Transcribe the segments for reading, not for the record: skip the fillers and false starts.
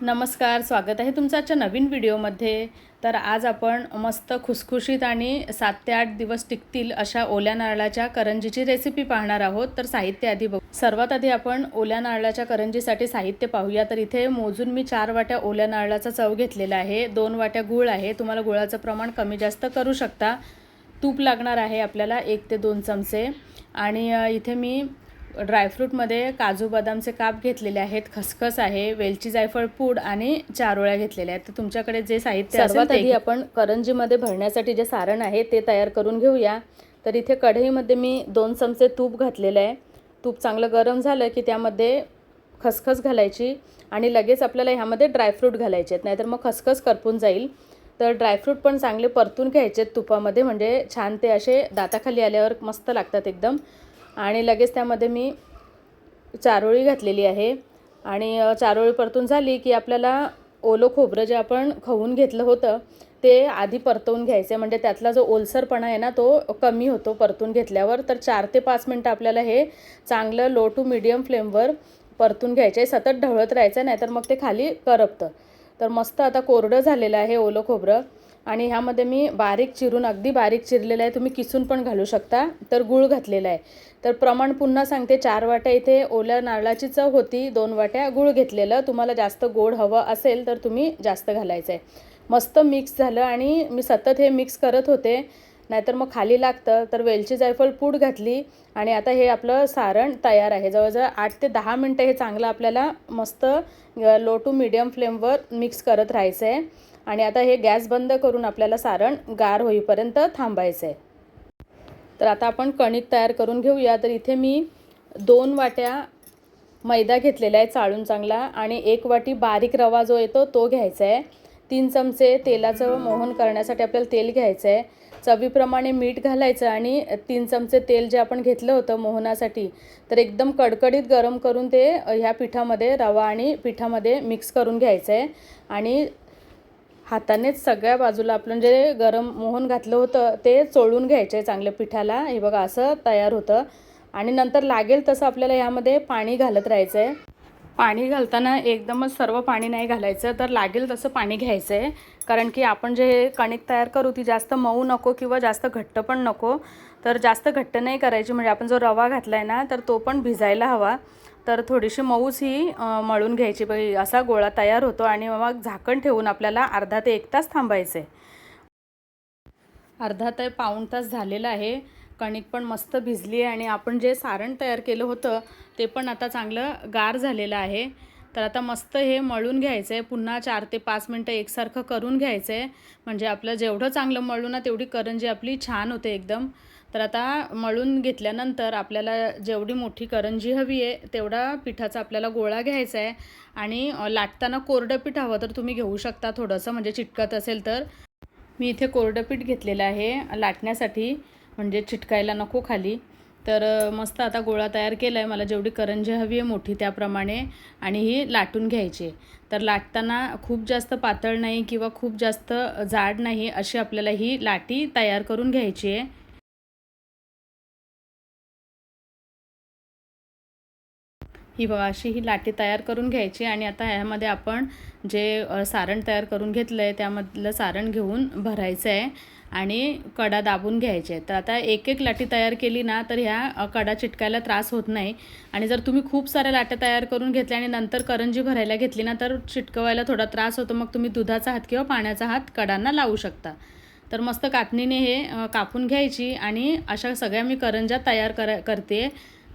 नमस्कार, स्वागत आहे तुमचं आजच्या नवीन व्हिडिओमध्ये. तर आज आपण मस्त खुसखुशीत आणि 7 ते 8 दिवस टिकतील अशा ओल्या नारळाच्या करंजीची रेसिपी पाहणार आहोत. तर साहित्य आधी बघू. सर्वात आधी आपण ओल्या नारळाच्या करंजीसाठी साहित्य पाहूया. तर इथे मोजून मी 4 वाट्या ओल्या नारळाचा चव घेतलेला आहे. 2 वाट्या गूळ आहे. तुम्हाला गुळाचं प्रमाण कमी जास्त करू शकता. तूप लागणार आहे आपल्याला 1 ते 2 चमचे. आणि इथे मी ड्रायफ्रूटमध्ये काजू बदामचे काप घेतलेले आहेत, खसखस आहे, वेलची जायफळ पूड आणि चारोळ्या घेतलेल्या आहेत. तर तुमच्याकडे जे साहित्य असेल सर्वात आधी आपण करंजीमध्ये भरण्यासाठी जे सारण आहे ते तयार करून घेऊया. तर इथे कढईमध्ये मी 2 चमचे तूप घातलेलं आहे. तूप चांगलं गरम झालं की त्यामध्ये खसखस घालायची आणि लगेच आपल्याला ह्यामध्ये ड्रायफ्रूट घालायचे आहेत, नाहीतर मग खसखस करपून जाईल. तर ड्रायफ्रूट पण चांगले परतून घ्यायचे आहेत तुपामध्ये, म्हणजे छान ते असे दाताखाली आल्यावर मस्त लागतात एकदम. आणि लगेच त्यामध्ये मी चारोळी घातलेली आहे आणि चारोळी परतून झाली की आपल्याला ओलं खोबरं जे आपण खवून घेतलं होतं ते आधी परतवून घ्यायचं, म्हणजे त्यातला जो ओलसरपणा आहे ना तो कमी होतो परतून घेतल्यावर. तर 4 ते 5 मिनटं आपल्याला हे चांगलं लो टू मीडियम फ्लेमवर परतून घ्यायचं आहे. सतत ढवळत राहायचं, नाहीतर मग ते खाली करपतं. तर मस्त आता कोरडं झालेलं आहे ओलं खोबरं. आणि ह्यामध्ये मी बारीक चिरून, अगदी बारीक चिरलेलं आहे, तुम्ही किसून पण घालू शकता. तर गूळ घातलेला आहे. तर प्रमाण पुन्हा सांगते, 4 वाट्या इथे ओल्या नारळाची चव होती, 2 वाट्या गूळ घेतलेलं. तुम्हाला जास्त गोड हवं असेल तर तुम्ही जास्त घालायचं आहे. मस्त मिक्स झालं आणि मी सतत हे मिक्स करत होते, नाहीतर मग खाली लागतं. तर वेलची जायफळ पूड घातली आणि आता हे आपलं सारण तयार आहे. जवळजवळ 8 ते 10 मिनटं हे चांगलं आपल्याला मस्त लो टू मीडियम फ्लेमवर मिक्स करत राहायचं आहे. आणि आता हे गॅस बंद करून आपल्याला सारण गार होईपर्यंत थांबायचं आहे. तर आता आपण कणिक तयार करून घेऊया. तर इथे मी 2 वाट्या मैदा घेतलेला आहे चाळून चांगला आणि 1 वाटी बारीक रवा जो येतो तो घ्यायचा आहे. 3 चमचे तेलाचं मोहन करण्यासाठी आपल्याला तेल घ्यायचं आहे. चवीप्रमाणे मीठ घालायचं आणि 3 चमचे तेल जे आपण घेतलं होतं मोहनासाठी, तर एकदम कडकडीत गरम करून ते ह्या पिठामध्ये, रवा आणि पिठामध्ये मिक्स करून घ्यायचं आहे. आणि हातानेच सगळ्या बाजूला आपण जे गरम मोहन घातलं होतं ते चोळून घ्यायचे चांगलं पिठाला. हे बघा असं तयार होतं. आणि नंतर लागेल तसं आपल्याला ह्यामध्ये पाणी घालत राहायचं आहे. पाणी घालताना एकदमच सर्व पाणी नाही घालायचं, तर लागेल तसं पाणी घ्यायचं आहे. कारण की आपण जे कणिक तयार करू ती जास्त मऊ नको किंवा जास्त घट्ट पण नको. तर जास्त घट्ट नाही करायची, म्हणजे आपण जो रवा घातला आहे ना तर तो पण भिजायला हवा. तर थोडीशी मऊच ही मळून घ्यायची. बघा असा गोळा तयार होतो आणि मग झाकण ठेवून आपल्याला अर्धा ते 1 तास थांबायचं आहे. अर्धा ते पाऊण तास झालेला आहे. कणिक पण मस्त भिजली आहे आणि आपण जे सारण तयार केलं होतं ते पण आता चांगलं गार झालेलं आहे. तर आता मस्त हे मळून घ्यायचं आहे. पुन्हा 4 ते 5 मिनटं एकसारखं करून घ्यायचं आहे, म्हणजे आपलं जेवढं चांगलं मळू ना तेवढी करंजी आपली छान होते एकदम. तर आता मळून घेतल्यानंतर आपल्याला जेवढी मोठी करंजी हवी आहे तेवढा पिठाचा आपल्याला गोळा घ्यायचा आहे. आणि लाटताना कोरडं पीठ हवं तर तुम्ही घेऊ शकता थोडंसं, म्हणजे चिटकत असेल तर. मी इथे कोरडं पीठ घेतलेलं आहे लाटण्यासाठी, म्हणजे चिटकायला नको खाली. तर मस्त आता गोळा तयार केला आहे. मला जेवढी करंजी हवी आहे मोठी त्याप्रमाणे, आणि ही लाटून घ्यायची. तर लाटताना खूप जास्त पातळ नाही किंवा खूप जास्त जाड नाही, अशी आपल्याला ही लाटी तयार करून घ्यायची आहे. ही बघा अशी ही लाटी तयार करून घ्यायची. आणि आता ह्यामध्ये आपण जे सारण तयार करून घेतलं आहे त्यामधलं सारण घेऊन भरायचं आहे आणि कडा दाबून घ्यायचे. तर आता एक एक लाटी तयार केली ना तर ह्या कडा चिटकायला त्रास होत नाही. आणि जर तुम्ही खूप साऱ्या लाट्या तयार करून घेतल्या आणि नंतर करंजी भरायला घेतली ना तर चिटकवायला थोडा त्रास होतो. मग तुम्ही दुधाचा हात किंवा पाण्याचा हात कडांना लावू शकता. तर मस्त कातणीने हे कापून घ्यायची आणि अशा सगळ्या मी करंज्या तयार करते.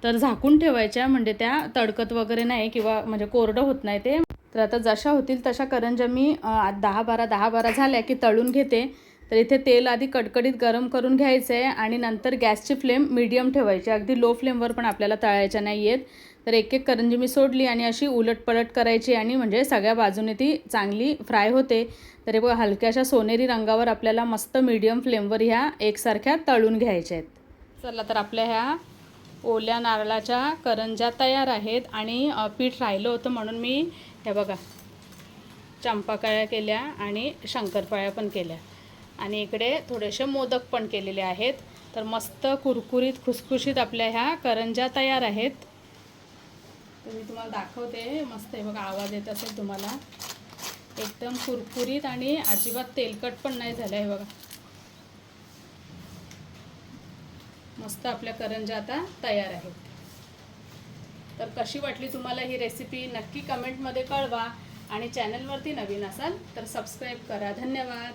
तर झाकून ठेवायच्या, म्हणजे त्या तडकत वगैरे नाही किंवा म्हणजे कोरडं होत नाही ते. तर आता जशा होतील तशा करंज्या मी 10-12 झाल्या की तळून घेते. तर इथे तेल आधी कडकडीत गरम करून घ्यायचं आहे आणि नंतर गॅसची फ्लेम मीडियम ठेवायची, अगदी लो फ्लेमवर पण आपल्याला तळायच्या नाही आहेत. तर एक एक करंजी मी सोडली आणि अशी उलटपलट करायची, आणि म्हणजे सगळ्या बाजूने ती चांगली फ्राय होते. तर हे बघा हलक्याशा सोनेरी रंगावर आपल्याला मस्त मीडियम फ्लेमवर ह्या एकसारख्या तळून घ्यायच्या आहेत. चला तर आपल्या ह्या ओल्या नारळाच्या करंज्या तयार आहेत. आणि पीठ राहिलं होतं म्हणून मी हे बघा चंपाकळ्या केल्या आणि शंकरपाळ्या पण केल्या, आणि इकडे थोडेसे मोदक पण केलेले आहेत. तर मस्त कुरकुरीत खुसखुशीत आपल्या ह्या करंज्या तयार आहेत. तर मी तुम्हाला दाखवते. मस्त आहे बघा, आवाज येत असेल तुम्हाला. एकदम कुरकुरीत आणि अजिबात तेलकट पण नाही झालं आहे बघा. मस्त आपल्या करंज्या आता तयार आहेत. तर कशी वाटली तुम्हाला ही रेसिपी नक्की कमेंटमध्ये कळवा आणि चॅनलवरती नवीन असाल तर सबस्क्राईब करा. धन्यवाद.